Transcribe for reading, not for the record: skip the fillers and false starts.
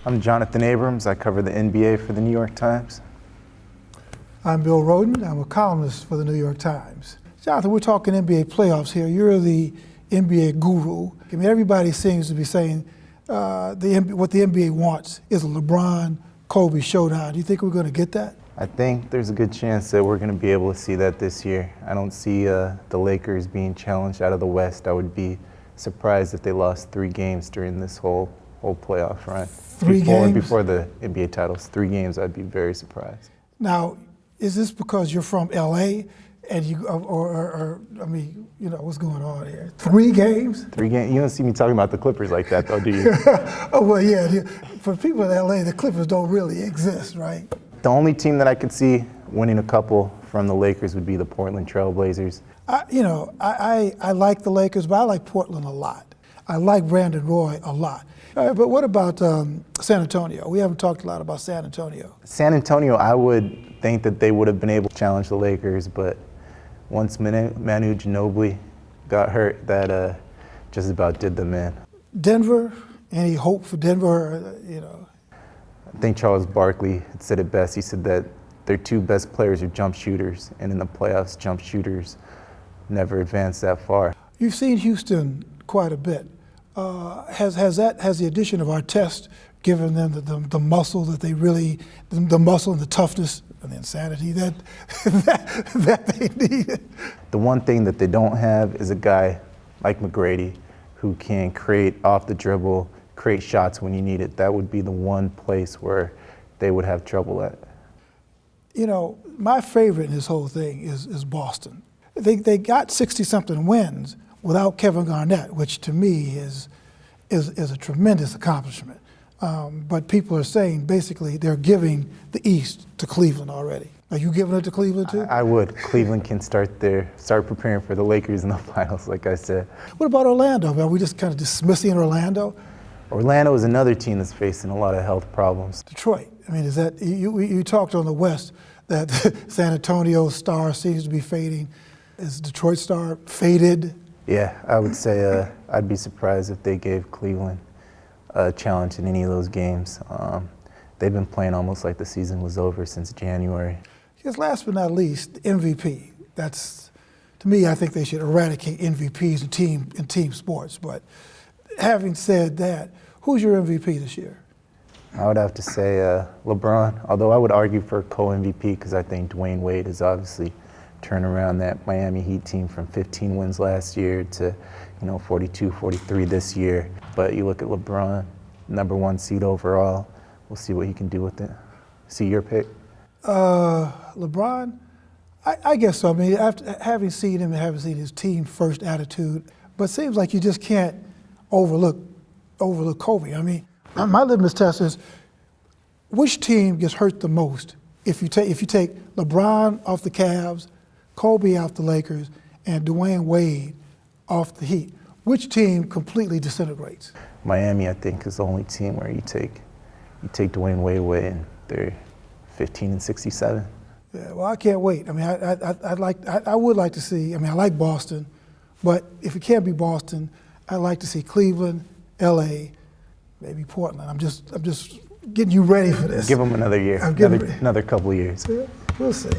I'm Jonathan Abrams. I cover the NBA for the New York Times. I'm Bill Rhoden. I'm a columnist for the New York Times. Jonathan, we're talking NBA playoffs here. You're the NBA guru. I mean, everybody seems to be saying what the NBA wants is a LeBron-Kobe showdown. Do you think we're going to get that? I think there's a good chance that we're going to be able to see that this year. I don't see the Lakers being challenged out of the West. I would be surprised if they lost 3 games during this whole playoff run. 3 games? Before the NBA titles. 3 games, I'd be very surprised. Now, is this because you're from LA and you, or I mean, you know, what's going on here? 3 games? 3 games. You don't see me talking about the Clippers like that, though, do you? Oh, well, yeah. For people in LA, the Clippers don't really exist, right? The only team that I could see winning a couple from the Lakers would be the Portland Trail Blazers. I like the Lakers, but I like Portland a lot. I like Brandon Roy a lot. But what about San Antonio? We haven't talked a lot about San Antonio. San Antonio, I would think that they would have been able to challenge the Lakers, but once Manu Ginobili got hurt, that just about did them in. Denver, any hope for Denver, I think Charles Barkley had said it best. He said that their 2 best players are jump shooters, and in the playoffs, jump shooters never advance that far. You've seen Houston quite a bit. Has the addition of Artest given them the muscle that they really, the muscle and the toughness and the insanity that they needed? The one thing that they don't have is a guy like McGrady who can create off the dribble, create shots when you need it. That would be the one place where they would have trouble at. You know, my favorite in this whole thing is Boston. They got 60-something wins without Kevin Garnett, which to me is a tremendous accomplishment. But people are saying basically they're giving the East to Cleveland already. Are you giving it to Cleveland too? I would. Cleveland can start preparing for the Lakers in the finals, like I said. What about Orlando? Are we just kind of dismissing Orlando? Orlando is another team that's facing a lot of health problems. Detroit. I mean, is that you talked on the West that San Antonio's star seems to be fading. Is Detroit's star faded? Yeah, I would say I'd be surprised if they gave Cleveland a challenge in any of those games. They've been playing almost like the season was over since January. Yes, last but not least, MVP. That's, to me, I think they should eradicate MVPs in team sports. But having said that, who's your MVP this year? I would have to say LeBron, although I would argue for co-MVP because I think Dwayne Wade has obviously turned around that Miami Heat team from 15 wins last year to 42, 43 this year. But you look at LeBron, #1 seed overall. We'll see what he can do with it. See your pick? LeBron, I guess so. I mean, after having seen him and having seen his team-first attitude, but it seems like you just can't overlook Kobe. I mean, my litmus test is which team gets hurt the most if you take LeBron off the Cavs, Kobe off the Lakers, and Dwayne Wade off the Heat. Which team completely disintegrates? Miami, I think, is the only team where you take Dwayne Wade away and they're 15-67. Yeah, well, I can't wait. I mean, I would like to see. I mean, I like Boston, but if it can't be Boston, I'd like to see Cleveland, LA, maybe Portland. I'm just getting you ready for this. Give them another year, another couple of years. Yeah, we'll see.